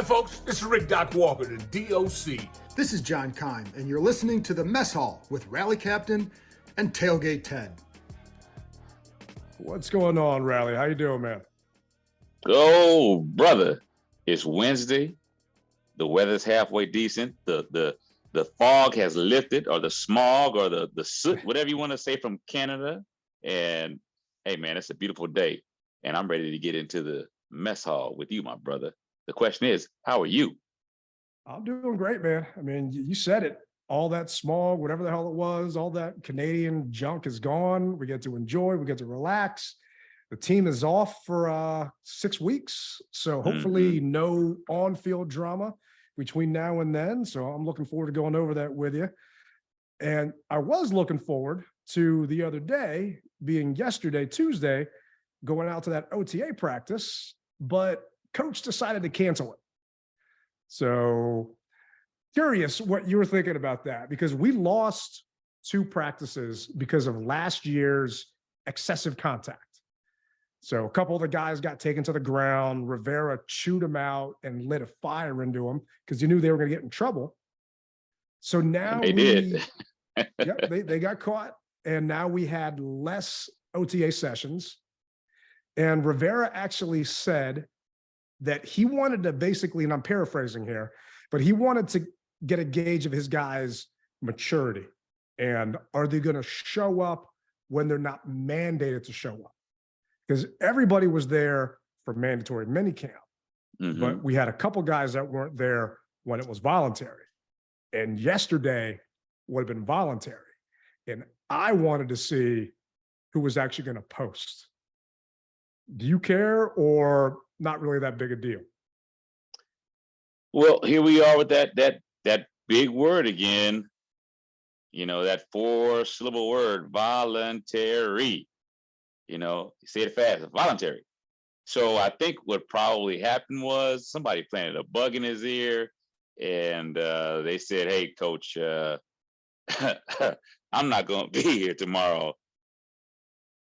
Hi, folks. This is Rick Doc Walker, the DOC. This is John Kime, and you're listening to The Mess Hall with Rally Captain and Tailgate Ted. What's going on, Rally? How you doing, man? Oh, brother. It's Wednesday. The weather's halfway decent. The fog has lifted, or the smog, or the soot, whatever you want to say, from Canada. And hey, man, it's a beautiful day. And I'm ready to get into the mess hall with you, my brother. The question is, how are you? I'm doing great, man. I mean, you said it. All that smog, whatever the hell it was, all that Canadian junk is gone. We get to enjoy. We get to relax. The team is off for 6 weeks. So hopefully no on-field drama between now and then. So I'm looking forward to going over that with you. And I was looking forward to the other day, being yesterday, Tuesday, going out to that OTA practice, but coach decided to cancel it. So curious what you were thinking about that, because we lost 2 practices because of last year's excessive contact. So a couple of the guys got taken to the ground. Rivera chewed them out and lit a fire into them because he knew they were going to get in trouble. So now they did. They got caught, and now we had less OTA sessions. And Rivera actually said that he wanted to basically, and I'm paraphrasing here, but he wanted to get a gauge of his guys' maturity. And are they going to show up when they're not mandated to show up? Because everybody was there for mandatory minicamp, but we had a couple guys that weren't there when it was voluntary. And yesterday would have been voluntary. And I wanted to see who was actually going to post. Do you care, or not really that big a deal? Well, here we are with that big word again. You know, that 4-syllable word, voluntary. You know, say it fast, voluntary. So I think what probably happened was somebody planted a bug in his ear, and they said, "Hey, coach, I'm not going to be here tomorrow."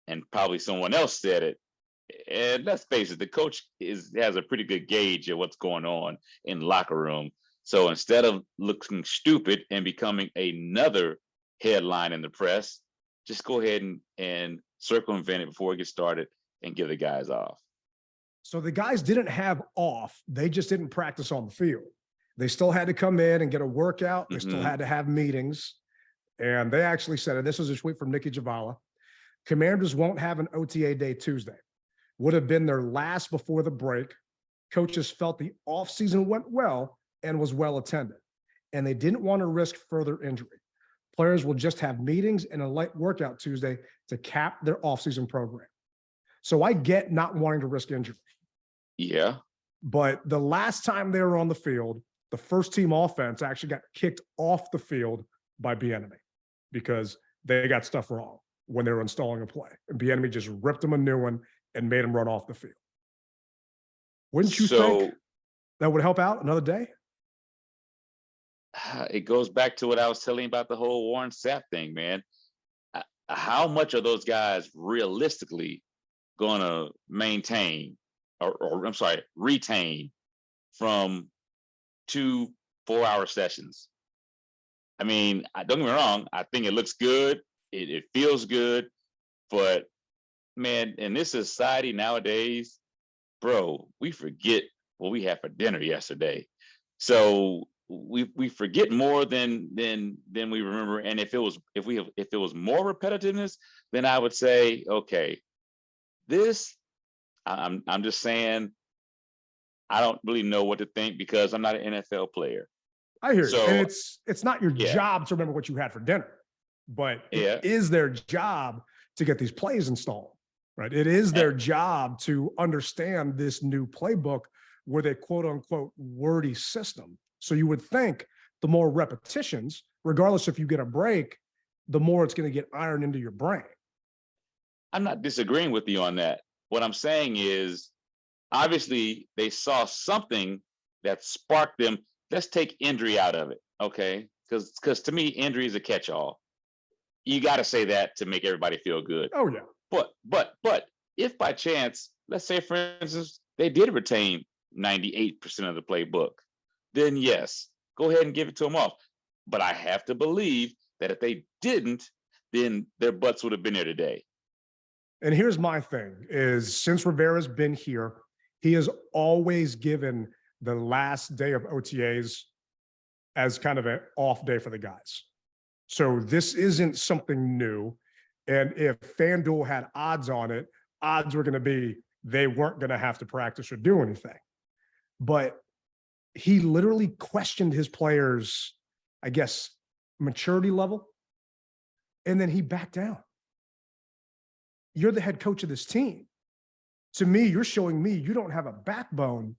And probably someone else said it. And let's face it, the coach has a pretty good gauge of what's going on in the locker room. So instead of looking stupid and becoming another headline in the press, just go ahead and circumvent it before it gets started and give the guys off. So the guys didn't have off. They just didn't practice on the field. They still had to come in and get a workout. They still had to have meetings. And they actually said, and this was a tweet from Nikki Javala, Commanders won't have an OTA day Tuesday. Would have been their last before the break. Coaches felt the offseason went well and was well attended, and they didn't want to risk further injury. Players will just have meetings and a light workout Tuesday to cap their offseason program. So I get not wanting to risk injury. Yeah. But the last time they were on the field, the first team offense actually got kicked off the field by Bieniemy because they got stuff wrong when they were installing a play. And Bieniemy just ripped them a new one and made him run off the field. Wouldn't you think that would help out another day? It goes back to what I was telling you about the whole Warren Sapp thing, man. How much are those guys realistically going to maintain or I'm sorry, retain from 2 4-hour sessions? I mean, don't get me wrong. I think it looks good. It feels good, but man, in this society nowadays, bro, we forget what we had for dinner yesterday. So we forget more than we remember. And if it was more repetitiveness, then I would say, okay, I'm just saying, I don't really know what to think because I'm not an NFL player. I hear you. And it's not your job to remember what you had for dinner, but it is their job to get these plays installed. Right. It is their job to understand this new playbook with a quote unquote wordy system. So you would think the more repetitions, regardless if you get a break, the more it's going to get ironed into your brain. I'm not disagreeing with you on that. What I'm saying is, obviously, they saw something that sparked them. Let's take injury out of it, okay? Because to me, injury is a catch-all. You got to say that to make everybody feel good. Oh, yeah. But if by chance, let's say, for instance, they did retain 98% of the playbook, then yes, go ahead and give it to them off. But I have to believe that if they didn't, then their butts would have been there today. And here's my thing is, since Rivera's been here, he has always given the last day of OTAs as kind of an off day for the guys. So this isn't something new. And if FanDuel had odds on it, odds were going to be they weren't going to have to practice or do anything. But he literally questioned his players, I guess, maturity level. And then he backed down. You're the head coach of this team. To me, you're showing me you don't have a backbone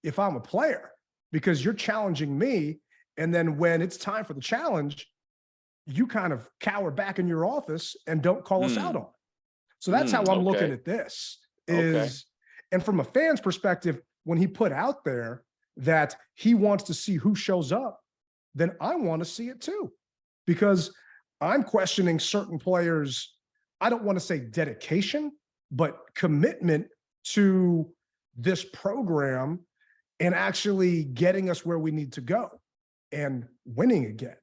if I'm a player, because you're challenging me. And then when it's time for the challenge, you kind of cower back in your office and don't call us out on it. So that's how I'm looking at this is, and from a fan's perspective, when he put out there that he wants to see who shows up, then I want to see it too, because I'm questioning certain players. I don't want to say dedication, but commitment to this program and actually getting us where we need to go and winning again.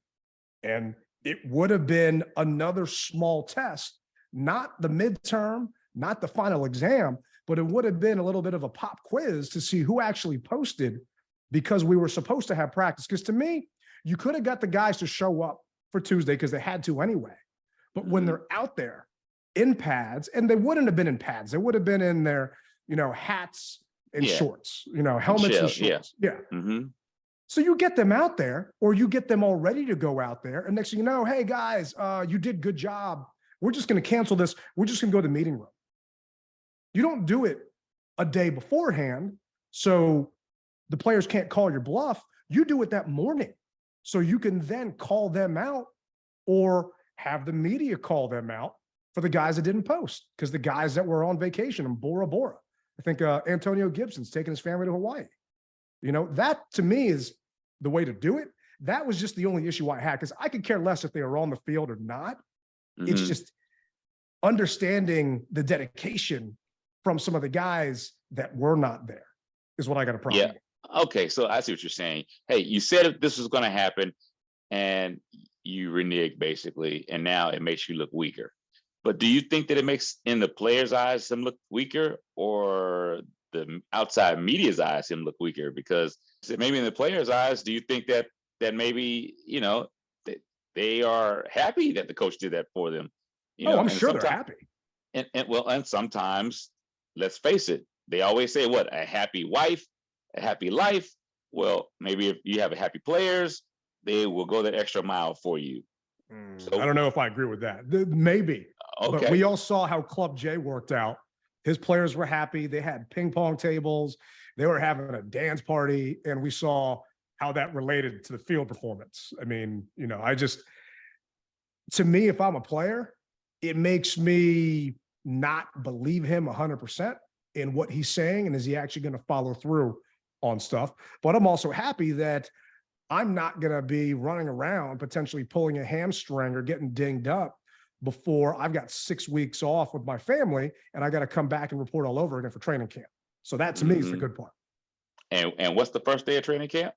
And it would have been another small test, not the midterm, not the final exam, but it would have been a little bit of a pop quiz to see who actually posted, because we were supposed to have practice. Because to me, you could have got the guys to show up for Tuesday because they had to anyway. But when they're out there in pads, and they wouldn't have been in pads, they would have been in their, hats and shorts, helmets and shorts. Yeah. So you get them out there, or you get them all ready to go out there. And next thing you know, hey guys, you did good job. We're just going to cancel this. We're just going to go to the meeting room. You don't do it a day beforehand, so the players can't call your bluff. You do it that morning, so you can then call them out or have the media call them out for the guys that didn't post, because the guys that were on vacation in Bora Bora, I think Antonio Gibson's taking his family to Hawaii. That to me is the way to do it. That was just the only issue I had, because I could care less if they were on the field or not. It's just understanding the dedication from some of the guys that were not there is what I got a problem with. Okay, so I see what you're saying. Hey, you said this was going to happen, and you reneged basically, and now it makes you look weaker. But do you think that it makes, in the players' eyes, them look weaker, or the outside media's eyes him look weaker? Because maybe in the players' eyes, do you think that maybe they are happy that the coach did that for them? I'm sure they're happy. And sometimes, let's face it, they always say, what, a happy wife, a happy life. Well, maybe if you have happy players, they will go that extra mile for you. So, I don't know if I agree with that. Maybe. Okay. But we all saw how Club J worked out. His players were happy. They had ping pong tables. They were having a dance party. And we saw how that related to the field performance. I mean, to me, if I'm a player, it makes me not believe him 100% in what he's saying. And is he actually going to follow through on stuff? But I'm also happy that I'm not going to be running around potentially pulling a hamstring or getting dinged up before I've got 6 weeks off with my family and I got to come back and report all over again for training camp. So that to me is the good part. And what's the first day of training camp?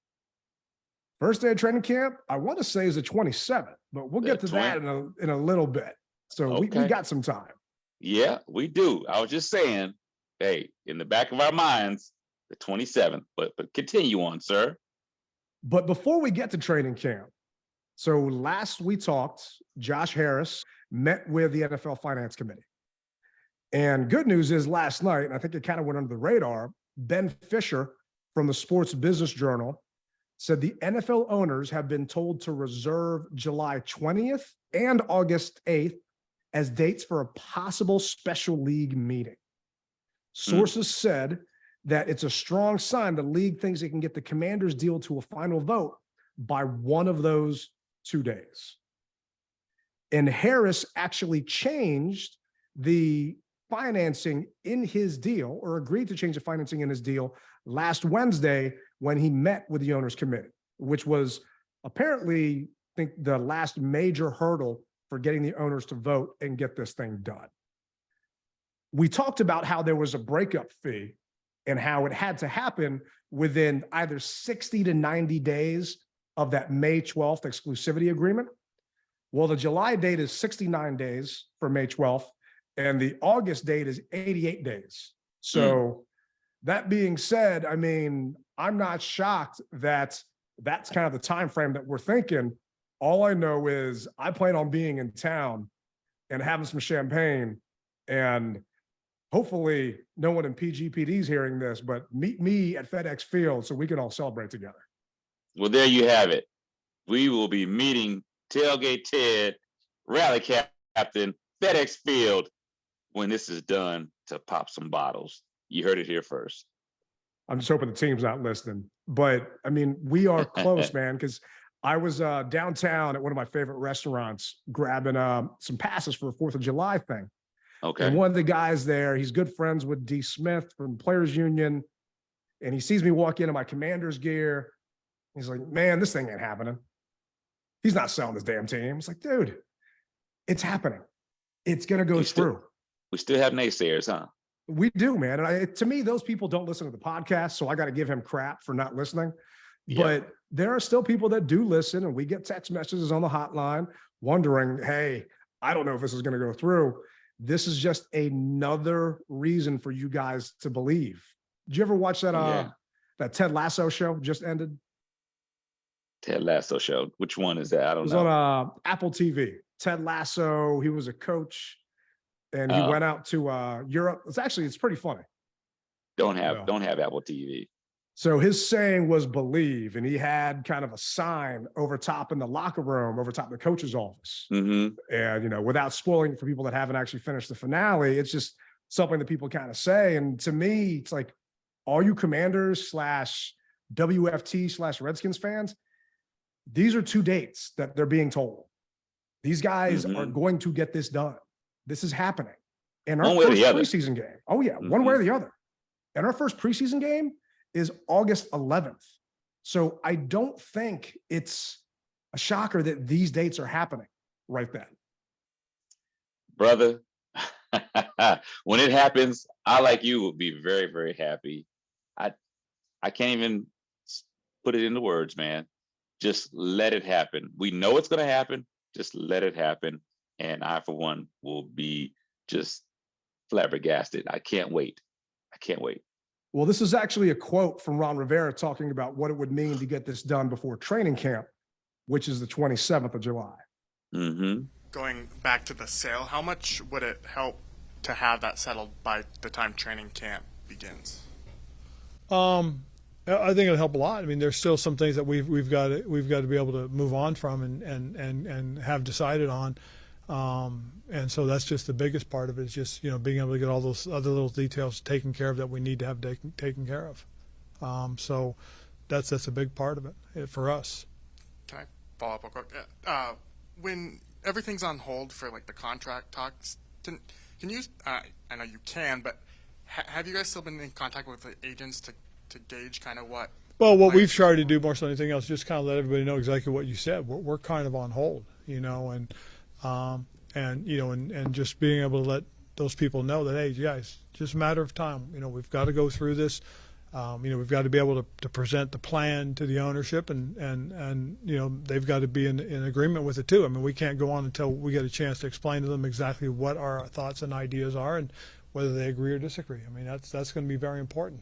First day of training camp, I want to say is the 27th, but we'll get to that in a little bit. So we got some time. Yeah, we do. I was just saying, hey, in the back of our minds, the 27th, but continue on, sir. But before we get to training camp, so last we talked, Josh Harris met with the NFL Finance Committee. And good news is last night, and I think it kind of went under the radar, Ben Fisher from the Sports Business Journal said the NFL owners have been told to reserve July 20th and August 8th as dates for a possible special league meeting. Sources said that it's a strong sign the league thinks it can get the Commanders deal to a final vote by one of those 2 days. And Harris actually changed the financing in his deal, or agreed to change the financing in his deal last Wednesday when he met with the owners committee, which was apparently, I think, the last major hurdle for getting the owners to vote and get this thing done. We talked about how there was a breakup fee and how it had to happen within either 60 to 90 days of that May 12th exclusivity agreement. Well, the July date is 69 days for May 12th, and the August date is 88 days. So that being said, I mean, I'm not shocked that that's kind of the time frame that we're thinking. All I know is I plan on being in town and having some champagne, and hopefully no one in PGPD is hearing this, but meet me at FedEx Field so we can all celebrate together. Well, there you have it. We will be meeting Tailgate Ted, Rally Captain, FedEx Field when this is done to pop some bottles. You heard it here first. I'm just hoping the team's not listening, but I mean, we are close, man, because I was downtown at one of my favorite restaurants grabbing some passes for a 4th of July thing. Okay. And one of the guys there, he's good friends with D. Smith from the Players Union, and he sees me walk into my Commander's gear. He's like, man, this thing ain't happening. He's not selling this damn team. It's like, dude, it's happening. It's going to go through. We still have naysayers, huh? We do, man. And to me, those people don't listen to the podcast, so I got to give him crap for not listening. Yeah. But there are still people that do listen, and we get text messages on the hotline wondering, hey, I don't know if this is going to go through. This is just another reason for you guys to believe. Did you ever watch that that Ted Lasso show just ended? Ted Lasso show. Which one is that? I don't know. It was on Apple TV. Ted Lasso, he was a coach, and he went out to Europe. It's pretty funny. Don't have Apple TV. So his saying was believe, and he had kind of a sign over top in the locker room, over top of the coach's office. Mm-hmm. And, you know, without spoiling it for people that haven't actually finished the finale, it's just something that people kind of say. And to me, it's like, all you Commanders / WFT / Redskins fans, these are 2 dates that they're being told. These guys are going to get this done. This is happening. And our first preseason game. Oh, yeah, one way or the other. And our first preseason game is August 11th. So I don't think it's a shocker that these dates are happening right then. Brother, when it happens, I, like you, will be very, very happy. I can't even put it into words, man. Just let it happen. We know it's going to happen. Just let it happen. And I, for one, will be just flabbergasted. I can't wait. I can't wait. Well, this is actually a quote from Ron Rivera talking about what it would mean to get this done before training camp, which is the 27th of July. Mm-hmm. Going back to the sale, how much would it help to have that settled by the time training camp begins? I think it'll help a lot. I mean, there's still some things that we've got to be able to move on from and have decided on. And so that's just the biggest part of it, is just, you know, being able to get all those other little details taken care of that we need to have taken care of. So that's a big part of it for us. Can I follow up real quick? When everything's on hold for like the contract talks, can you? I know you can, but have you guys still been in contact with the agents to gauge kind of what? Well, what we've tried to do more than anything else, just kind of let everybody know exactly what you said. We're kind of on hold, you know, and you know, and just being able to let those people know that, hey, guys, just a matter of time. You know, we've got to go through this. You know, we've got to be able to present the plan to the ownership, and you know, they've got to be in agreement with it too. I mean, we can't go on until we get a chance to explain to them exactly what our thoughts and ideas are and whether they agree or disagree. I mean, that's going to be very important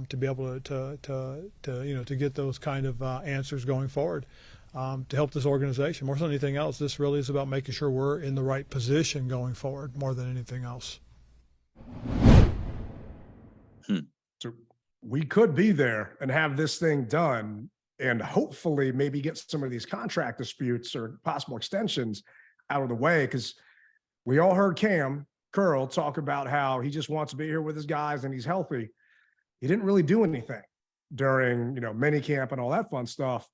to be able to you know, to get those kind of answers going forward. To help this organization. More than anything else, this really is about making sure we're in the right position going forward more than anything else. So we could be there and have this thing done and hopefully maybe get some of these contract disputes or possible extensions out of the way, because we all heard Cam Curl talk about how he just wants to be here with his guys and he's healthy. He didn't really do anything during, you know, mini camp and all that fun stuff.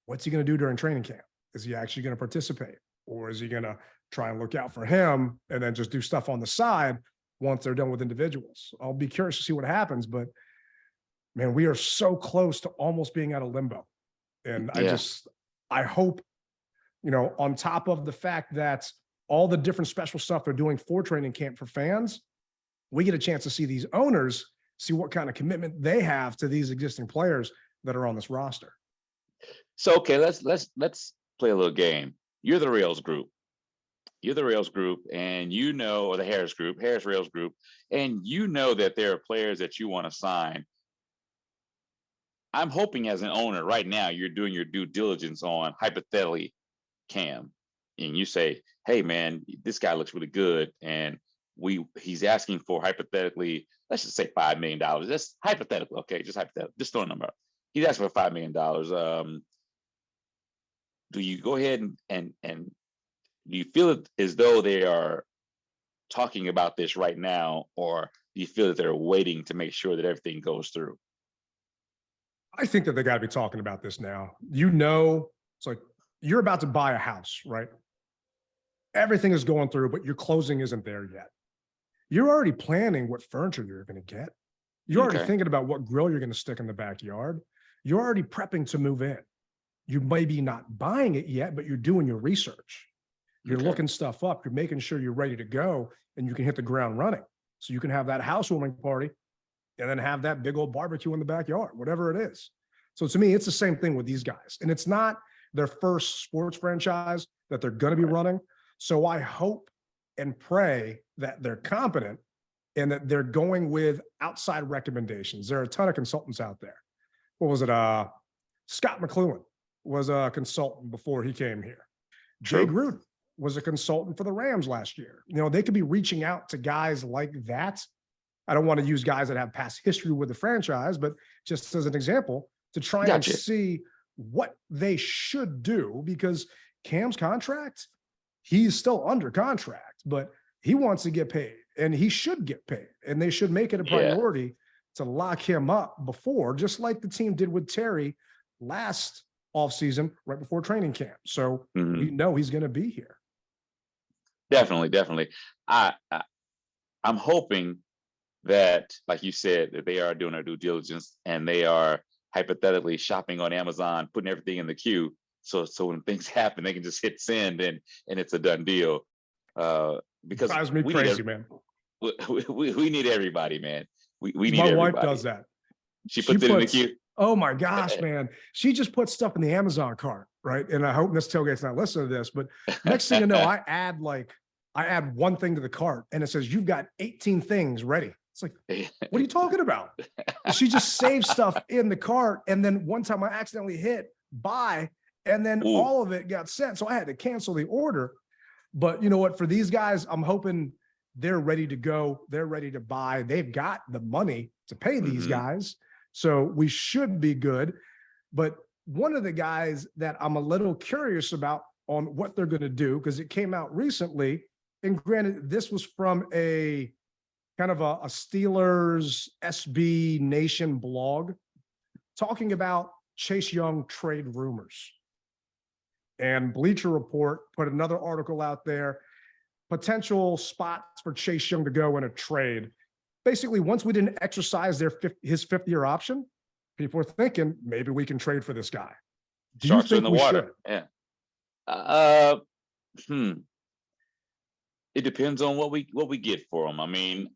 What's he going to do during training camp? Is he actually going to participate, or is he going to try and look out for him and then just do stuff on the side once they're done with individuals? I'll be curious to see what happens, but man, we are so close to almost being out of limbo. And I hope, you know, on top of the fact that all the different special stuff they're doing for training camp for fans, we get a chance to see these owners see what kind of commitment they have to these existing players that are on this roster. So okay, let's play a little game. You're the Rails group. You're the Rails group, and you know, or the Harris group, Harris Rails group, and you know that there are players that you want to sign. I'm hoping as an owner right now, you're doing your due diligence on hypothetically Cam, and you say, hey man, this guy looks really good, and he's asking for hypothetically, let's just say $5 million. That's hypothetical, okay? Just hypothetical, just throw a number out. He's asking for $5 million. Do you go ahead and do you feel it as though they are talking about this right now, or do you feel that they're waiting to make sure that everything goes through? I think that they got to be talking about this now. You know, it's like you're about to buy a house, right? Everything is going through, but your closing isn't there yet. You're already planning what furniture you're going to get. You're already thinking about what grill you're going to stick in the backyard. You're already prepping to move in. You may be not buying it yet, but you're doing your research. You're looking stuff up. You're making sure you're ready to go and you can hit the ground running. So you can have that housewarming party and then have that big old barbecue in the backyard, whatever it is. So to me, it's the same thing with these guys. And it's not their first sports franchise that they're going to be running. So I hope and pray that they're competent and that they're going with outside recommendations. There are a ton of consultants out there. What was it? Scott McLuhan was a consultant before he came here. Jay Gruden was a consultant for the Rams last year. You know, they could be reaching out to guys like that. I don't want to use guys that have past history with the franchise, but just as an example, to try and see what they should do, because Cam's contract, he's still under contract, but he wants to get paid and he should get paid, and they should make it a priority to lock him up before, just like the team did with Terry last offseason, right before training camp. So we know he's going to be here. Definitely. I'm hoping that, like you said, that they are doing their due diligence and they are hypothetically shopping on Amazon, putting everything in the queue. So when things happen, they can just hit send and it's a done deal. Because drives me crazy, man. We need everybody, man. We need my everybody. wife does that. She puts it in the queue. Oh my gosh, man. She just puts stuff in the Amazon cart, right? And I hope Miss Tailgate's not listening to this, but next thing you know, I add one thing to the cart and it says, you've got 18 things ready. It's like, what are you talking about? She just saves stuff in the cart. And then one time I accidentally hit buy, and then all of it got sent. So I had to cancel the order. But you know what? For these guys, I'm hoping they're ready to go. They're ready to buy. They've got the money to pay these guys. So we should be good. But one of the guys that I'm a little curious about on what they're going to do, because it came out recently, and granted, this was from a kind of a Steelers SB Nation blog talking about Chase Young trade rumors. And Bleacher Report put another article out there, potential spots for Chase Young to go in a trade. Basically, once we didn't exercise his fifth-year option, people were thinking maybe we can trade for this guy. Do you think we should? Yeah. It depends on what we get for him. I mean,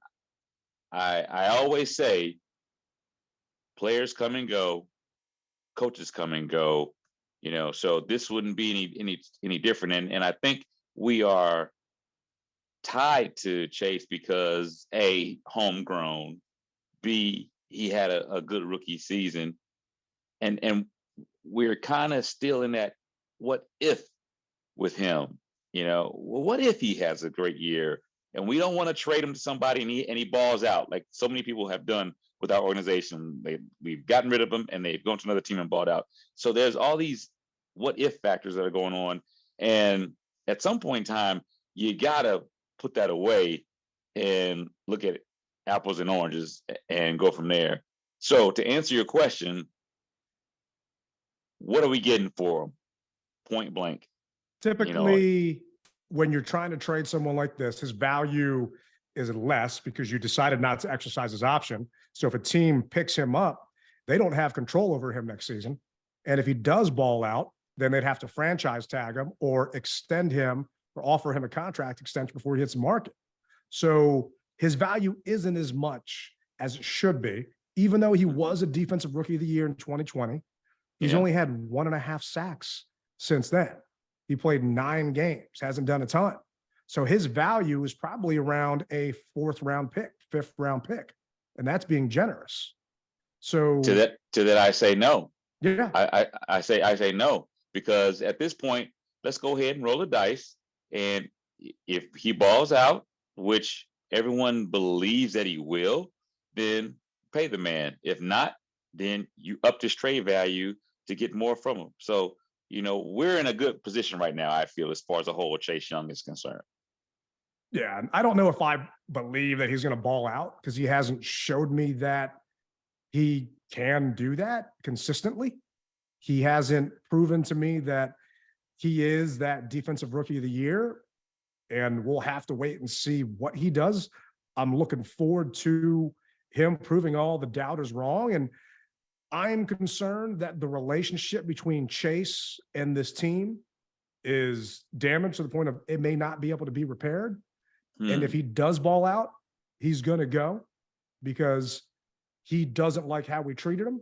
I always say players come and go, coaches come and go. You know, so this wouldn't be any different. And I think we are tied to Chase because A, homegrown, B, he had a good rookie season, and we're kind of still in that what if with him. You know, well, what if he has a great year and we don't want to trade him to somebody and he balls out like so many people have done with our organization. We've gotten rid of him and they've gone to another team and balled out. So there's all these what if factors that are going on. And at some point in time, you got to put that away and look at apples and oranges and go from there. So to answer your question, what are we getting for him? Point blank. Typically, when you're trying to trade someone like this, his value is less because you decided not to exercise his option. So if a team picks him up, they don't have control over him next season. And if he does ball out, then they'd have to franchise tag him or extend him or offer him a contract extension before he hits the market. So his value isn't as much as it should be, even though he was a defensive rookie of the year in 2020. He's only had 1.5 sacks since then. He played 9 games, hasn't done a ton. So his value is probably around a 4th round pick, 5th round pick. And that's being generous. So To that, I say no. yeah, I say no, because at this point, let's go ahead and roll the dice. And if he balls out, which everyone believes that he will, then pay the man. If not, then you up his trade value to get more from him. So, we're in a good position right now, I feel, as far as the whole Chase Young is concerned. yeah. I don't know if I believe that he's going to ball out because he hasn't showed me that he can do that consistently. He hasn't proven to me that he is that defensive rookie of the year, and we'll have to wait and see what he does. I'm looking forward to him proving all the doubters wrong. And I'm concerned that the relationship between Chase and this team is damaged to the point of it may not be able to be repaired. And if he does ball out, he's going to go because he doesn't like how we treated him.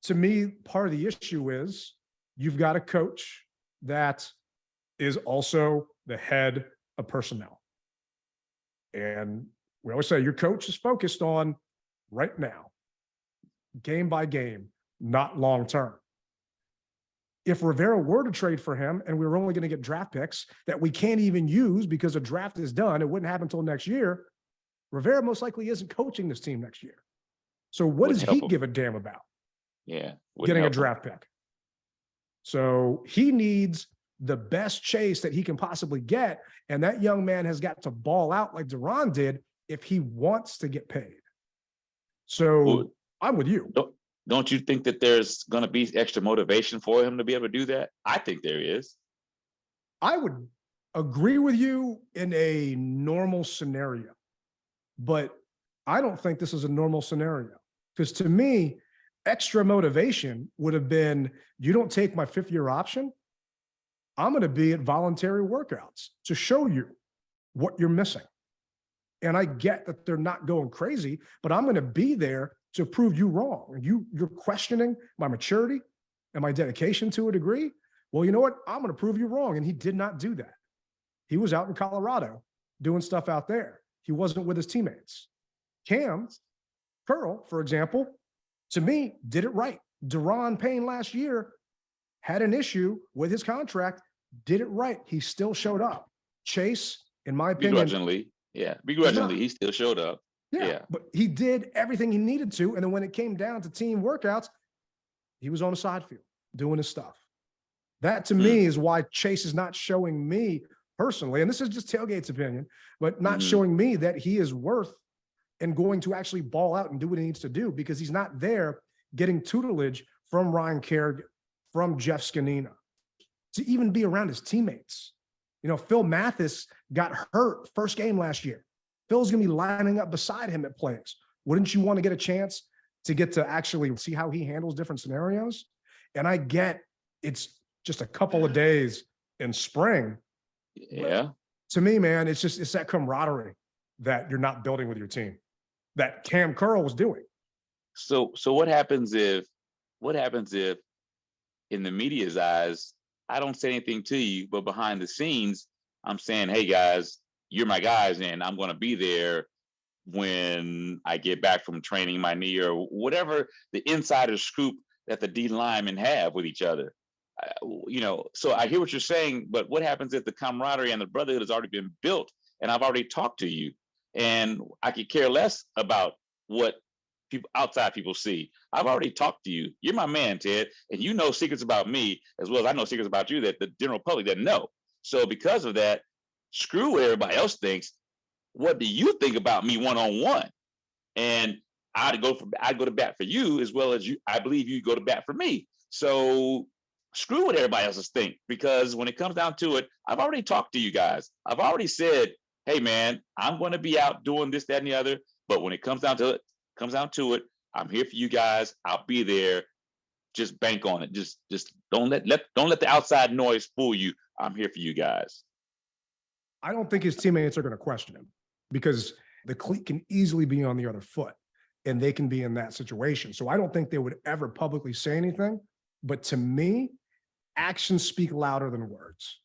To me, part of the issue is you've got a coach that is also the head of personnel. And we always say your coach is focused on right now, game by game, not long term. If Rivera were to trade for him and we were only going to get draft picks that we can't even use because the draft is done, it wouldn't happen until next year, Rivera most likely isn't coaching this team next year. So what does he give a damn about? Yeah. Getting a draft pick. So he needs the best Chase that he can possibly get. And that young man has got to ball out like Duran did if he wants to get paid. So I'm with you. Don't you think that there's going to be extra motivation for him to be able to do that? I think there is. I would agree with you in a normal scenario, but I don't think this is a normal scenario. Because to me, extra motivation would have been, you don't take my 5th-year option, I'm going to be at voluntary workouts to show you what you're missing. And I get that they're not going crazy, but I'm going to be there to prove you wrong. And you're questioning my maturity and my dedication to a degree. Well, you know what? I'm going to prove you wrong. And he did not do that. He was out in Colorado doing stuff out there. He wasn't with his teammates. Cam Curl, for example, to me, did it right. Deron Payne last year had an issue with his contract, did it right. He still showed up. Chase, in my opinion. Begrudgingly, he still showed up. Yeah, but he did everything he needed to. And then when it came down to team workouts, he was on the side field doing his stuff. That to me is why Chase is not showing me personally, and this is just Tailgate's opinion, but not showing me that he is worth and going to actually ball out and do what he needs to do, because he's not there getting tutelage from Ryan Kerrigan, from Jeff Scanina, to even be around his teammates. Phil Mathis got hurt first game last year. Phil's going to be lining up beside him at plays. Wouldn't you want to get a chance to get to actually see how he handles different scenarios? And I get it's just a couple of days in spring. Yeah. To me, man, it's that camaraderie that you're not building with your team that Cam Curl was doing. So what happens if in the media's eyes, I don't say anything to you, but behind the scenes, I'm saying, hey guys, you're my guys, and I'm going to be there when I get back from training my knee, or whatever the insider scoop that the D linemen have with each other. So I hear what you're saying, but what happens if the camaraderie and the brotherhood has already been built, and I've already talked to you, and I could care less about what outside people see? I've already talked to you. You're my man, Ted, and you know secrets about me as well as I know secrets about you that the general public doesn't know. So because of that, screw what everybody else thinks. What do you think about me one-on-one? And I'd go to bat for you as well as you. I believe you go to bat for me. So screw what everybody else think, because when it comes down to it, I've already talked to you guys. I've already said, hey man, I'm going to be out doing this, that, and the other. But when it comes down to it, I'm here for you guys. I'll be there. Just bank on it. Just don't let the outside noise fool you. I'm here for you guys. I don't think his teammates are going to question him, because the cleat can easily be on the other foot, and they can be in that situation. So I don't think they would ever publicly say anything. But to me, actions speak louder than words.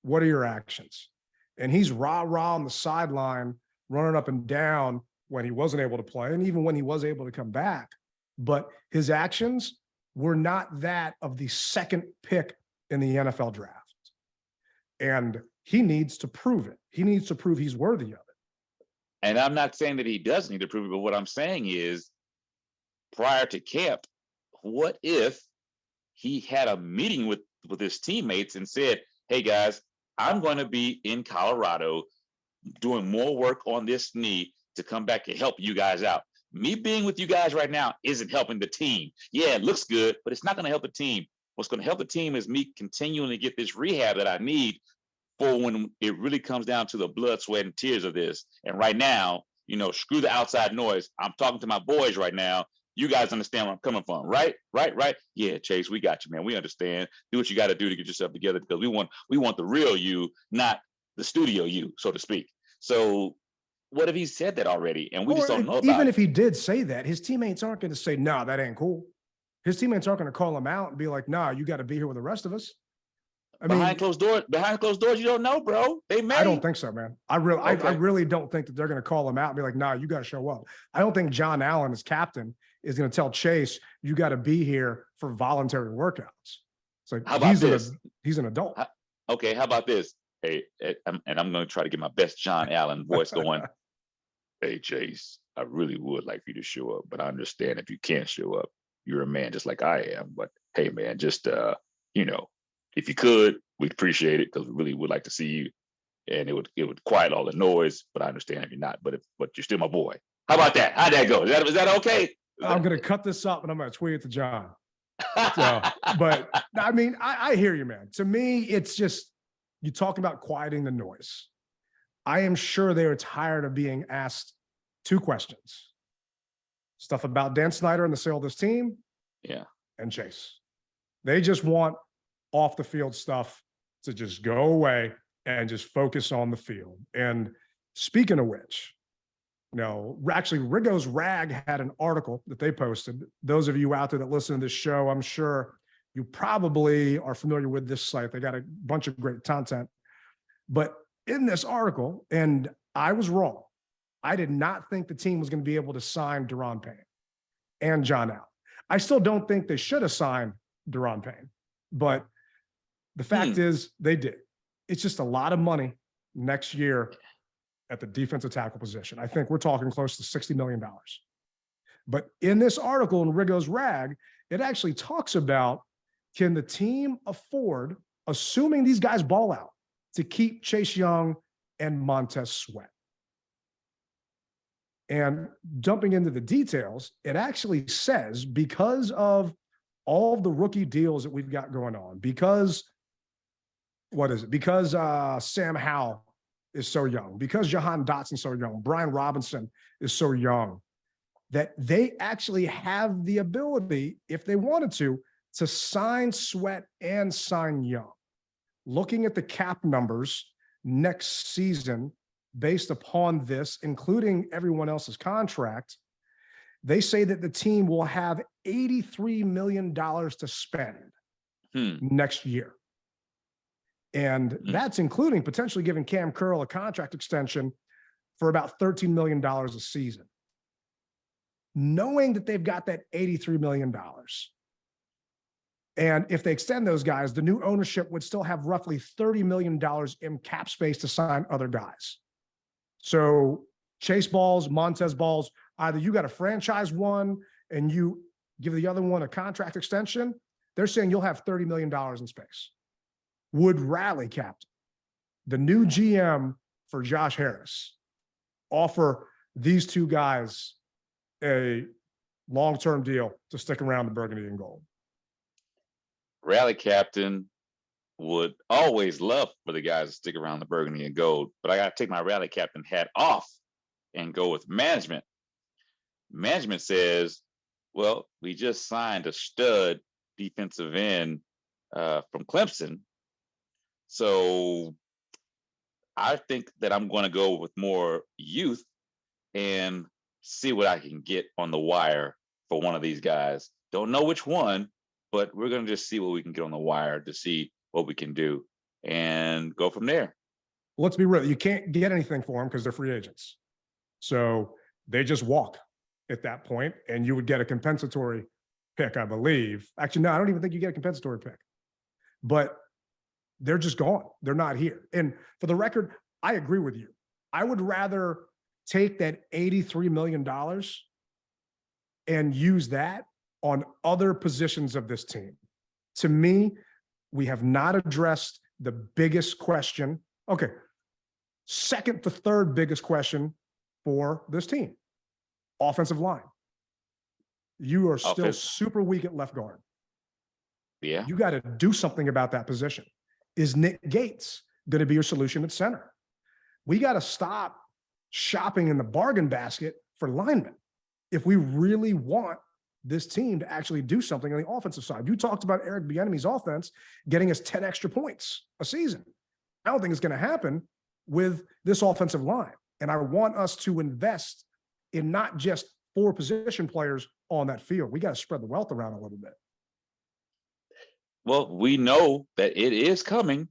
What are your actions? And he's rah-rah on the sideline, running up and down when he wasn't able to play, and even when he was able to come back. But his actions were not that of the second pick in the NFL draft. And he needs to prove it. He needs to prove he's worthy of it. And I'm not saying that he does need to prove it, but what I'm saying is, prior to camp, what if he had a meeting with his teammates and said, hey guys, I'm going to be in Colorado doing more work on this knee to come back and help you guys out. Me being with you guys right now isn't helping the team. Yeah, it looks good, but it's not going to help the team. What's going to help the team is me continuing to get this rehab that I need for when it really comes down to the blood, sweat, and tears of this. And right now, screw the outside noise. I'm talking to my boys right now. You guys understand where I'm coming from, right? Right. Yeah, Chase, we got you, man. We understand. Do what you got to do to get yourself together, because we want the real you, not the studio you, so to speak. So what if he said that already and we just don't know about even it? If he did say that, his teammates aren't going to say, no, that ain't cool. His teammates aren't going to call him out and be like, nah, you got to be here with the rest of us. Behind closed doors, you don't know, bro. They may. I don't think so, man. I really don't think that they're going to call him out and be like, nah, you got to show up. I don't think John Allen, as captain, is going to tell Chase, you got to be here for voluntary workouts. It's like, how about this? He's an adult. Okay, how about this? Hey, I'm going to try to get my best John Allen voice going. Hey, Chase, I really would like for you to show up, but I understand if you can't show up. You're a man just like I am. But hey, man, just, if you could, we'd appreciate it, because we really would like to see you. And it would quiet all the noise, but I understand if you're not. But you're still my boy. How about that? How'd that go? Is that okay? I'm going to cut this up and I'm going to tweet it to John. So, but I mean, I hear you, man. To me, it's just, you talk about quieting the noise. I am sure they are tired of being asked two questions. Stuff about Dan Snyder and the sale of this team. Yeah. And Chase. They just want off the field stuff to just go away and just focus on the field. And speaking of which, actually Riggos Rag had an article that they posted. Those of you out there that listen to this show, I'm sure you probably are familiar with this site. They got a bunch of great content. But in this article, and I was wrong, I did not think the team was going to be able to sign Daron Payne and John Allen. I still don't think they should have signed Daron Payne, but the fact is they did. It's just a lot of money next year at the defensive tackle position. I think we're talking close to $60 million. But in this article in Riggos Rag, it actually talks about, can the team afford, assuming these guys ball out, to keep Chase Young and Montez Sweat? And jumping into the details, it actually says, because of all of the rookie deals that we've got going on, because Sam Howell is so young, because Jahan Dotson's so young, Brian Robinson is so young, that they actually have the ability, if they wanted to sign Sweat and sign Young. Looking at the cap numbers next season, based upon this, including everyone else's contract, they say that the team will have $83 million to spend next year. And that's including potentially giving Cam Curl a contract extension for about $13 million a season. Knowing that they've got that $83 million. And if they extend those guys, the new ownership would still have roughly $30 million in cap space to sign other guys. So Chase balls, Montez balls, either you got a franchise one and you give the other one a contract extension, they're saying you'll have $30 million in space. Would Rally, captain, the new GM for Josh Harris, offer these two guys a long-term deal to stick around the burgundy and gold? Rally captain would always love for the guys to stick around the burgundy and gold, but I got to take my rally captain hat off and go with management. Management says, well, we just signed a stud defensive end from Clemson. So I think that I'm going to go with more youth and see what I can get on the wire for one of these guys. Don't know which one, but we're going to just see what we can get on the wire to see what we can do and go from there. Let's be real. You can't get anything for them because they're free agents. So they just walk at that point, and you would get a compensatory pick, I believe. Actually, no, I don't even think you get a compensatory pick. But they're just gone. They're not here. And for the record, I agree with you. I would rather take that $83 million and use that on other positions of this team. To me, we have not addressed the biggest question. Okay, second to third biggest question for this team, offensive line. You are still super weak at left guard. Yeah. You got to do something about that position. Is Nick Gates going to be your solution at center? We got to stop shopping in the bargain basket for linemen if we really want this team to actually do something on the offensive side. You talked about Eric Bieniemy's offense getting us 10 extra points a season. I don't think it's going to happen with this offensive line. And I want us to invest in not just 4 position players on that field. We got to spread the wealth around a little bit. Well, we know that it is coming.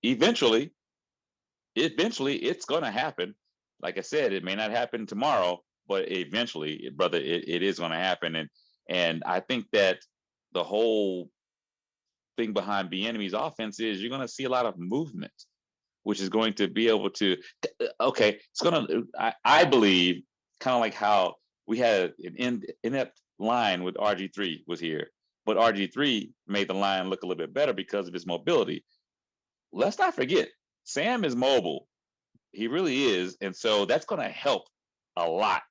Eventually, it's going to happen. Like I said, it may not happen tomorrow, but eventually, brother, it is going to happen. And I think that the whole thing behind Bieniemy's offense is you're going to see a lot of movement, which is going to be able to, okay, it's going to, I believe, kind of like how we had an inept line with RG3 was here, but RG3 made the line look a little bit better because of his mobility. Let's not forget, Sam is mobile. He really is. And so that's going to help a lot.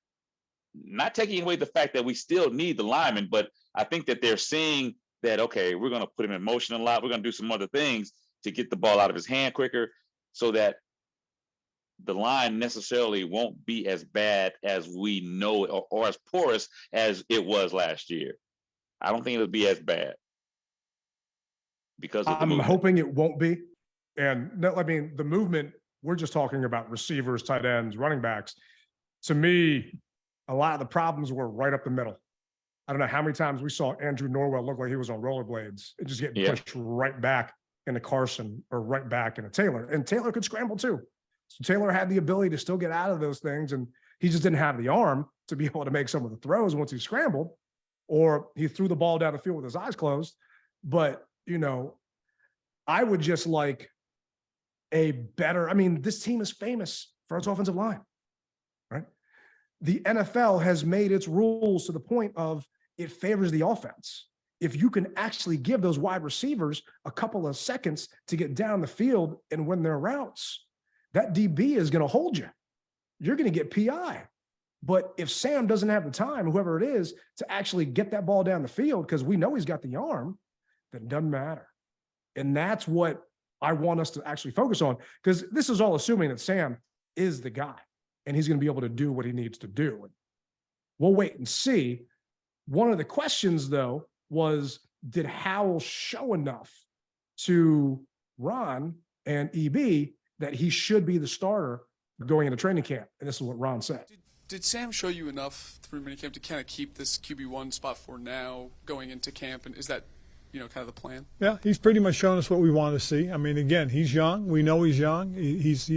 Not taking away the fact that we still need the lineman, but I think that they're seeing that, okay, we're going to put him in motion a lot. We're going to do some other things to get the ball out of his hand quicker so that the line necessarily won't be as bad as we know it, or as porous as it was last year. I don't think it'll be as bad because of the movement. Hoping it won't be. And no, I mean, the movement, we're just talking about receivers, tight ends, running backs. To me, a lot of the problems were right up the middle. I don't know how many times we saw Andrew Norwell look like he was on rollerblades and just getting pushed right back into Carson or right back into Taylor. And Taylor could scramble too. So Taylor had the ability to still get out of those things, and he just didn't have the arm to be able to make some of the throws once he scrambled, or he threw the ball down the field with his eyes closed. But, you know, I would just like a better, I mean, this team is famous for its offensive line, right? The NFL has made its rules to the point of it favors the offense. If you can actually give those wide receivers a couple of seconds to get down the field and win their routes, that DB is going to hold you. You're going to get PI. But if Sam doesn't have the time, whoever it is, to actually get that ball down the field, because we know he's got the arm, then it doesn't matter. And that's what I want us to actually focus on, because this is all assuming that Sam is the guy and he's going to be able to do what he needs to do. And we'll wait and see. One of the questions, though, was, did Howell show enough to Ron and EB that he should be the starter going into training camp? And this is what Ron said. Did Sam show you enough through minicamp to kind of keep this QB1 spot for now going into camp? And is that, kind of the plan? Yeah, he's pretty much shown us what we want to see. I mean, again, he's young. We know he's young. He's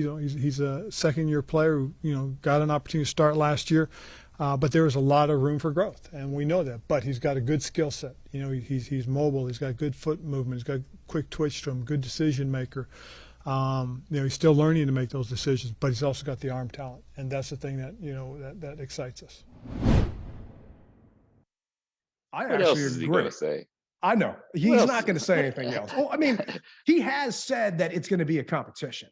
a second-year player who, got an opportunity to start last year. But there is a lot of room for growth, and we know that. But he's got a good skill set. He's mobile. He's got good foot movement. He's got quick twitch to him, good decision maker. He's still learning to make those decisions, but he's also got the arm talent, and that's the thing that that excites us. I What else actually is he agree. going to say? I know he's not going to say anything else. Well, I mean, he has said that it's going to be a competition.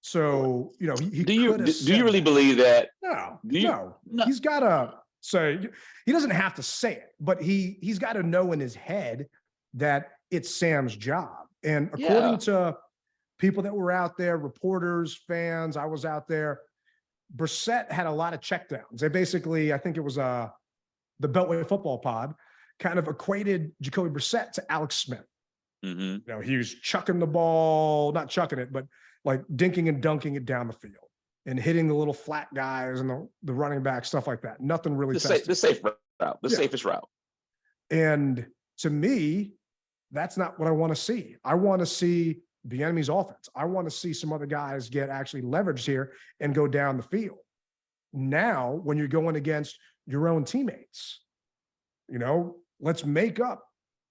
So he Do you really that. believe that? No, No. He's got to say. He doesn't have to say it, but he's got to know in his head that it's Sam's job. And according to people that were out there, reporters, fans, I was out there, Brissett had a lot of checkdowns. They basically, I think it was the Beltway Football Pod, kind of equated Jacoby Brissett to Alex Smith. Mm-hmm. He was chucking the ball, not chucking it, but like dinking and dunking it down the field and hitting the little flat guys and the running back, stuff like that. Nothing really The tested. safe route, the safest route. And to me, that's not what I want to see. I want to see the enemy's offense. I want to see some other guys get actually leveraged here and go down the field. Now, when you're going against your own teammates, let's not make up,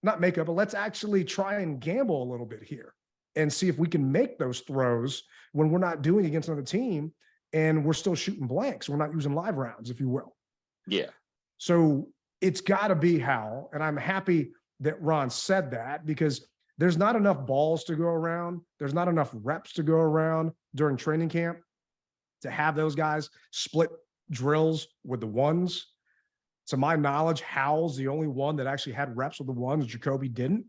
but let's actually try and gamble a little bit here and see if we can make those throws when we're not doing against another team and we're still shooting blanks. We're not using live rounds, if you will. Yeah. So it's got to be Hal, and I'm happy that Ron said that because there's not enough balls to go around. There's not enough reps to go around during training camp to have those guys split drills with the ones. To my knowledge, Hal's the only one that actually had reps with the ones. Jacoby didn't.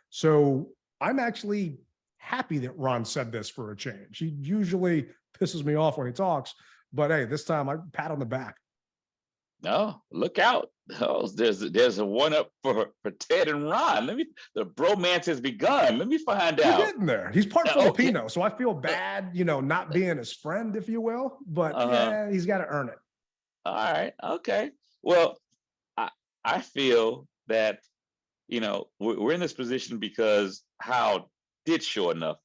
So I'm actually happy that Ron said this for a change. He usually pisses me off when he talks, but hey, this time I pat on the back. No, look out. Oh, there's a one up for Ted and Ron. The bromance has begun. Let me find out. We're getting there. He's part Filipino, so I feel bad, not being his friend, if you will, but yeah, he's got to earn it. All right. Okay. Well, I feel that, we're in this position because Hal did show enough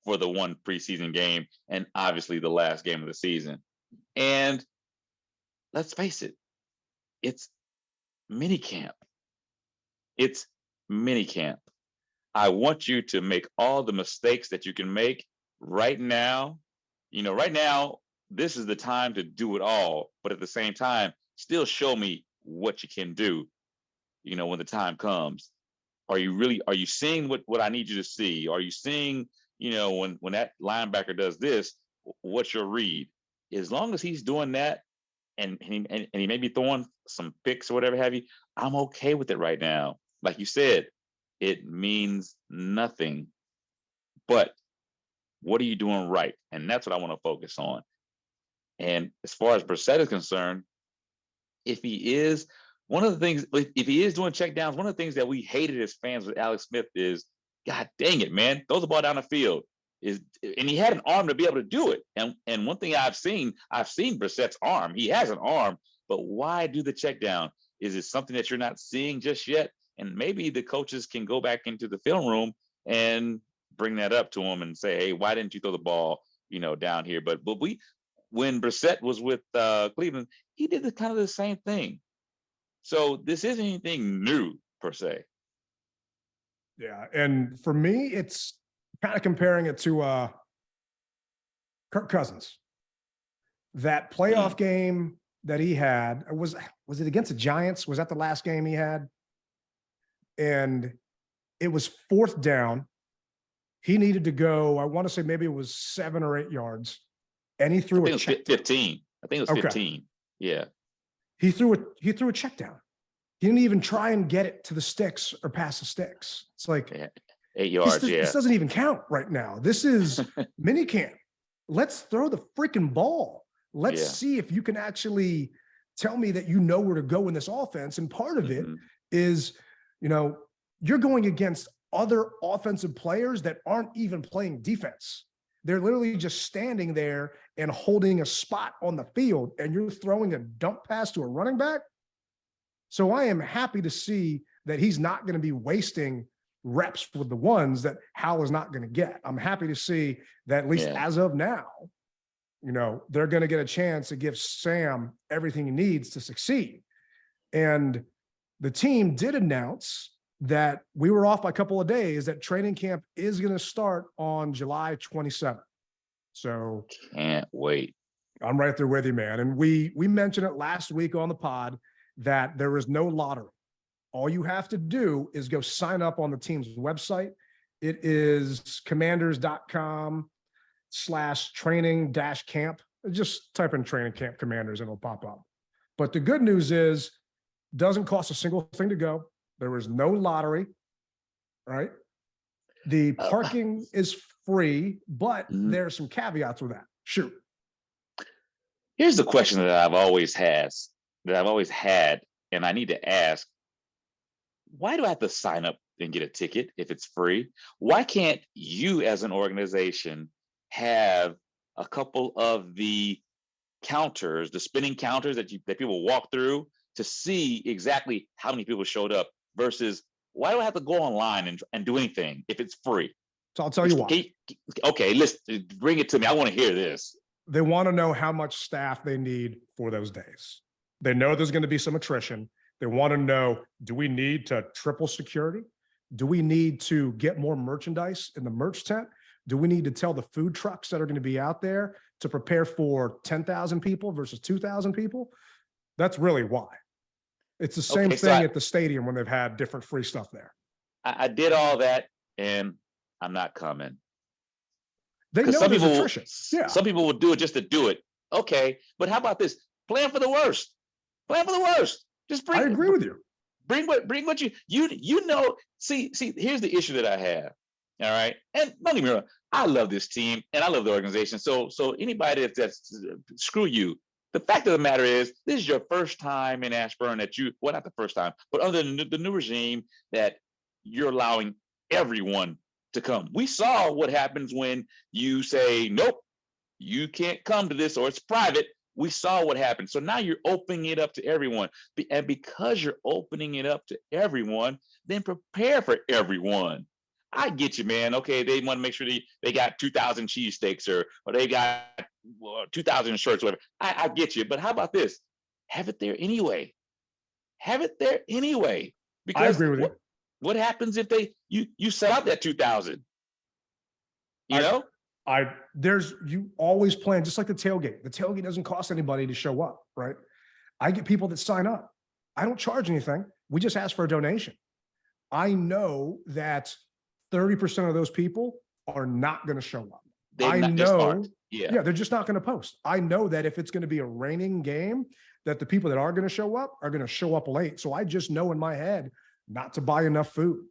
for the one preseason game and obviously the last game of the season. And let's face it, it's minicamp. It's minicamp. I want you to make all the mistakes that you can make right now. Right now, this is the time to do it all. But at the same time, still show me what you can do, when the time comes. Are you seeing what I need you to see? Are you seeing, when that linebacker does this, what's your read? As long as he's doing that, and he may be throwing some picks or whatever have you, I'm okay with it right now. Like you said, it means nothing. But what are you doing right? And that's what I want to focus on. And as far as Brissett is concerned, if he is doing check downs, one of the things that we hated as fans with Alex Smith is, God dang it, man, throw the ball down the field. And he had an arm to be able to do it. And one thing I've seen Brissett's arm. He has an arm, but why do the check down? Is it something that you're not seeing just yet? And maybe the coaches can go back into the film room and bring that up to him and say, hey, why didn't you throw the ball, down here? But when Brissett was with Cleveland, he did kind of the same thing. So this isn't anything new per se. Yeah, and for me, it's kind of comparing it to Kirk Cousins. That playoff game that he had, was it against the Giants? Was that the last game he had? And it was 4th down. He needed to go, I want to say maybe it was 7 or 8 yards. And he threw a check 15. I think it was 15. Okay. Yeah. He threw a check down. He didn't even try and get it to the sticks or past the sticks. It's like 8 yards. This doesn't even count right now. This is minicamp. Let's throw the freaking ball. Let's see if you can actually tell me that you know where to go in this offense. And part of it is, you're going against other offensive players that aren't even playing defense. They're literally just standing there and holding a spot on the field, and you're throwing a dump pass to a running back. So I am happy to see that he's not going to be wasting reps with the ones that Hal is not going to get. I'm happy to see that at least as of now, they're going to get a chance to give Sam everything he needs to succeed. And the team did announce that we were off by a couple of days, that training camp is going to start on July 27th. So can't wait. I'm right there with you, man. And we mentioned it last week on the pod that there is no lottery. All you have to do is go sign up on the team's website. It is commanders.com/training-camp. Just type in training camp Commanders and it'll pop up. But the good news is, doesn't cost a single thing to go. There is no lottery, right? The parking is free, but there are some caveats with that. Shoot. Here's the question that I've always had, and I need to ask: why do I have to sign up and get a ticket if it's free? Why can't you, as an organization, have a couple of the counters, the spinning counters that people walk through to see exactly how many people showed up versus why do I have to go online and do anything if it's free? So I'll tell you why. Okay, let's bring it to me. I want to hear this. They want to know how much staff they need for those days. They know there's going to be some attrition. They want to know, do we need to triple security? Do we need to get more merchandise in the merch tent? Do we need to tell the food trucks that are going to be out there to prepare for 10,000 people versus 2,000 people? That's really why. It's the same thing at the stadium when they've had different free stuff there. I did all that and I'm not coming. They know there's attrition. Yeah. Some people will do it just to do it. Okay, but how about this? Plan for the worst. Plan for the worst. Just bring. I agree with you. Bring what you know. See. Here's the issue that I have. All right, and don't get me wrong. I love this team and I love the organization. So anybody that's screw you. The fact of the matter is, this is your first time in Ashburn that well, not the first time, but under the new regime that you're allowing everyone to come. We saw what happens when you say, nope, you can't come to this or it's private. We saw what happened. So now you're opening it up to everyone. And because you're opening it up to everyone, then prepare for everyone. I get you, man. Okay, they want to make sure they got 2,000 cheesesteaks or they got 2,000 shirts, whatever. I get you. But how about this? Have it there anyway. Have it there anyway. Because I agree with you. What happens if you set out that 2,000? You always plan, just like the tailgate. The tailgate doesn't cost anybody to show up, right? I get people that sign up. I don't charge anything. We just ask for a donation. I know that 30% of those people are not going to show up. They're just not going to post. I know that if it's going to be a raining game, that the people that are going to show up late. So I just know in my head not to buy enough food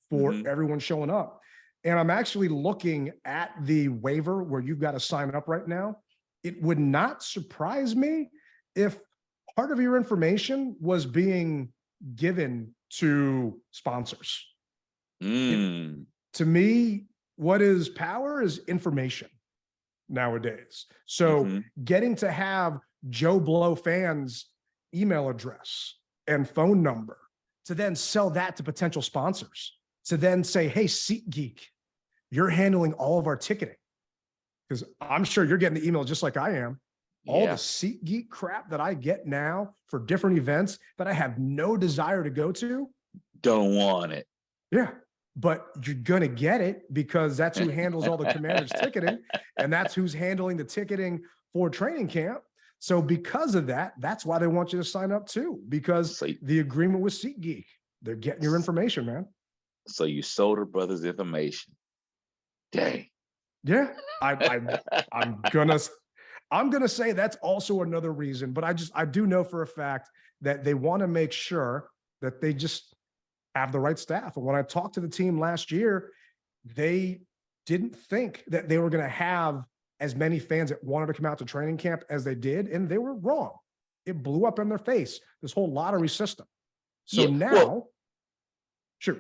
for everyone showing up. And I'm actually looking at the waiver where you've got to sign up right now. It would not surprise me if part of your information was being given to sponsors. To me, what is power is information nowadays. So getting to have Joe Blow fans' email address and phone number to then sell that to potential sponsors, to then say, hey, SeatGeek, you're handling all of our ticketing. Because I'm sure you're getting the email just like I am. All the SeatGeek crap that I get now for different events that I have no desire to go to. Don't want it. Yeah. But you're going to get it because that's who handles all the Commanders ticketing. And that's who's handling the ticketing for training camp. So because of that, that's why they want you to sign up too, because the agreement with SeatGeek, they're getting your information, man. So you sold her brother's information. Dang. Yeah. I'm gonna say that's also another reason, but I do know for a fact that they want to make sure that they just have the right staff. And when I talked to the team last year, they didn't think that they were going to have as many fans that wanted to come out to training camp as they did, and they were wrong. It blew up in their face, this whole lottery system. So sure.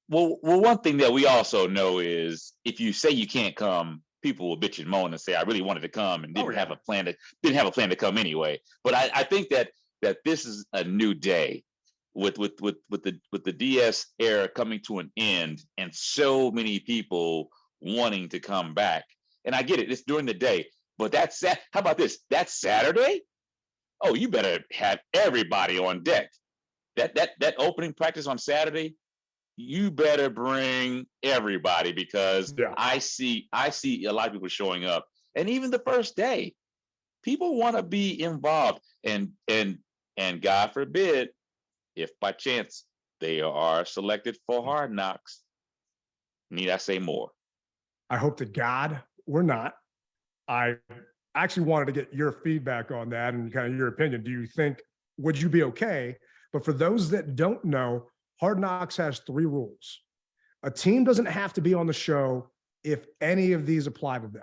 Well, one thing that we also know is if you say you can't come, people will bitch and moan and say, I really wanted to come and didn't have a plan to come anyway. But I think that this is a new day with the DS era coming to an end and so many people wanting to come back. And I get it, it's during the day, but how about this? That's Saturday? Oh, you better have everybody on deck. That opening practice on Saturday, you better bring everybody because I see a lot of people showing up. And even the first day, people want to be involved. And God forbid, if by chance they are selected for Hard Knocks, need I say more? I hope to God we're not. I actually wanted to get your feedback on that and kind of your opinion. Do you think, would you be okay? But for those that don't know, Hard Knocks has 3 rules. A team doesn't have to be on the show if any of these apply to them.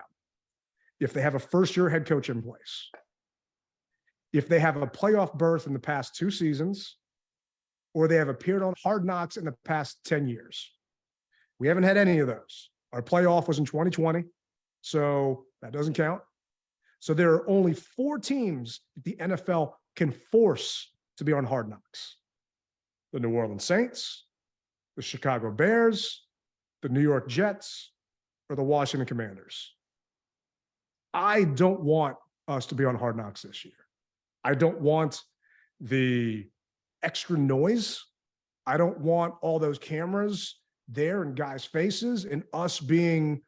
If they have a first-year head coach in place, if they have a playoff berth in the past 2 seasons, or they have appeared on Hard Knocks in the past 10 years. We haven't had any of those. Our playoff was in 2020. So that doesn't count. So there are only 4 teams that the NFL can force to be on Hard Knocks: the New Orleans Saints, the Chicago Bears, the New York Jets, or the Washington Commanders. I don't want us to be on Hard Knocks this year. I don't want the extra noise. I don't want all those cameras there in guys' faces and us being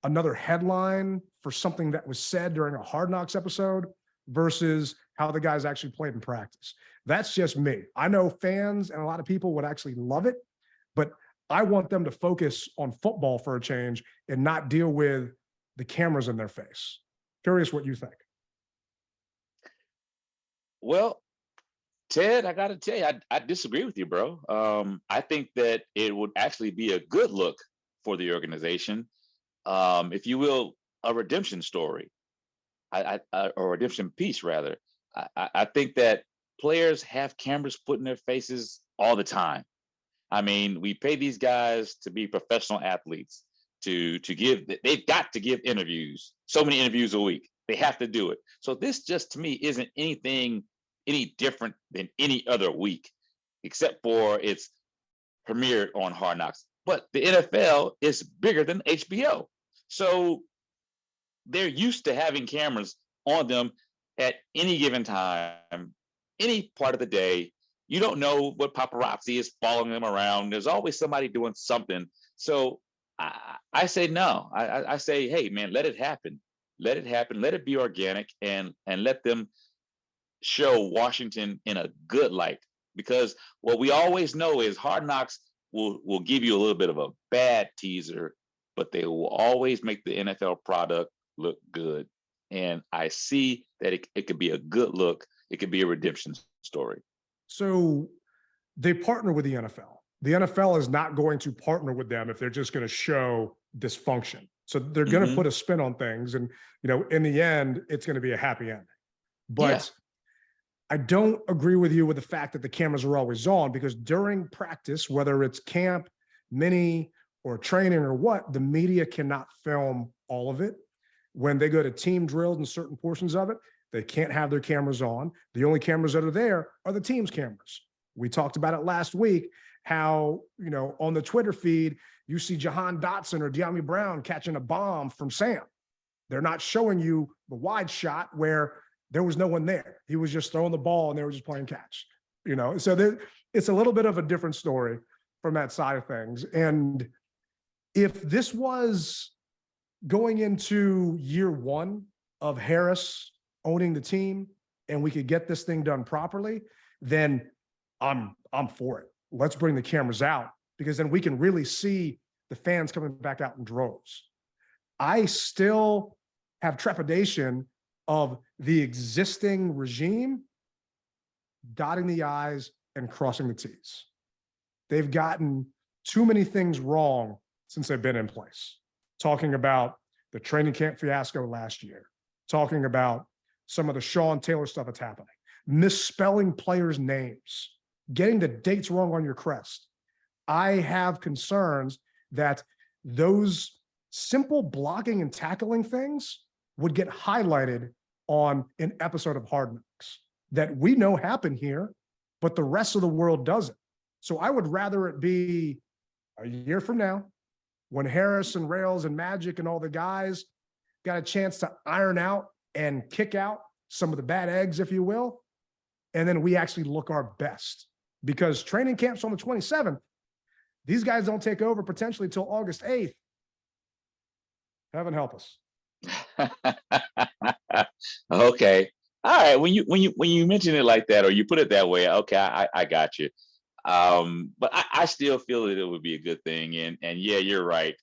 another headline for something that was said during a Hard Knocks episode versus how the guys actually played in practice. That's just me. I know fans and a lot of people would actually love it, but I want them to focus on football for a change and not deal with the cameras in their face. Curious what you think. Well, Ted, I got to tell you, I disagree with you, bro. I think that it would actually be a good look for the organization, if you will, a redemption story, or a redemption piece, rather. I think that players have cameras put in their faces all the time. I mean, we pay these guys to be professional athletes, they've got to give interviews, so many interviews a week. They have to do it. So this just, to me, isn't anything any different than any other week, except for it's premiered on Hard Knocks. But the NFL is bigger than HBO. So they're used to having cameras on them at any given time, any part of the day. You don't know what paparazzi is following them around. There's always somebody doing something. So I say no. I say, hey, man, let it happen. Let it happen. Let it be organic, and let them show Washington in a good light. Because what we always know is Hard Knocks will give you a little bit of a bad teaser, but they will always make the NFL product look good. And I see that it could be a good look. It could be a redemption story. So they partner with the NFL. The NFL is not going to partner with them if they're just going to show dysfunction. So they're going to put a spin on things. And, in the end, it's going to be a happy ending. But I don't agree with you with the fact that the cameras are always on, because during practice, whether it's camp, mini, or training or what, the media cannot film all of it. When they go to team drills and certain portions of it, they can't have their cameras on. The only cameras that are there are the team's cameras. We talked about it last week, how, on the Twitter feed, you see Jahan Dotson or De'Ami Brown catching a bomb from Sam. They're not showing you the wide shot where there was no one there. He was just throwing the ball and they were just playing catch, So it's a little bit of a different story from that side of things. And if this was going into year 1 of Harris owning the team and we could get this thing done properly, then I'm for it. Let's bring the cameras out, because then we can really see the fans coming back out in droves. I still have trepidation of the existing regime dotting the I's and crossing the T's. They've gotten too many things wrong since they've been in place. Talking about the training camp fiasco last year, talking about some of the Sean Taylor stuff that's happening, misspelling players' names, getting the dates wrong on your crest. I have concerns that those simple blocking and tackling things would get highlighted on an episode of Hard Knocks that we know happen here, but the rest of the world doesn't. So I would rather it be a year from now, when Harris and Rails and Magic and all the guys got a chance to iron out and kick out some of the bad eggs, if you will, and then we actually look our best. Because training camp's on the 27th. These guys don't take over potentially till August 8th. Heaven help us. Okay. All right. When you mention it like that, or you put it that way, okay, I got you. But I still feel that it would be a good thing. And yeah, you're right.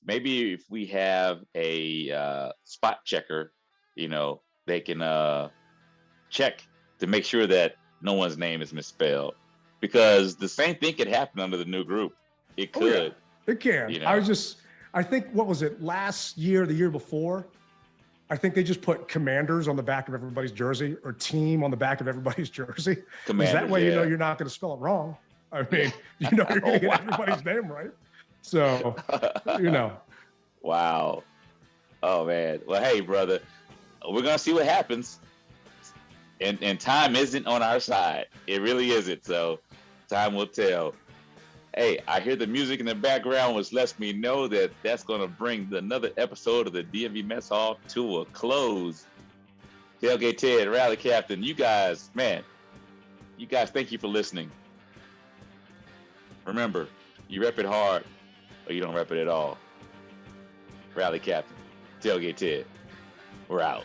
Maybe if we have a spot checker, they can check to make sure that no one's name is misspelled, because the same thing could happen under the new group. It could. Oh, yeah. It can. I think, what was it, last year, the year before? I think they just put Commanders on the back of everybody's jersey, or team on the back of everybody's jersey. Because that way, you're not going to spell it wrong. I mean, you're going to get everybody's name right. So, Wow. Oh man. Well, hey, brother, we're gonna see what happens. And time isn't on our side. It really isn't. So time will tell. Hey, I hear the music in the background, which lets me know that that's gonna bring another episode of the DMV Mess Hall to a close. Tailgate Ted, Rally Captain, you guys, man, you guys, thank you for listening. Remember, you rep it hard or you don't rep it at all. Rally Captain, Tailgate Ted, we're out.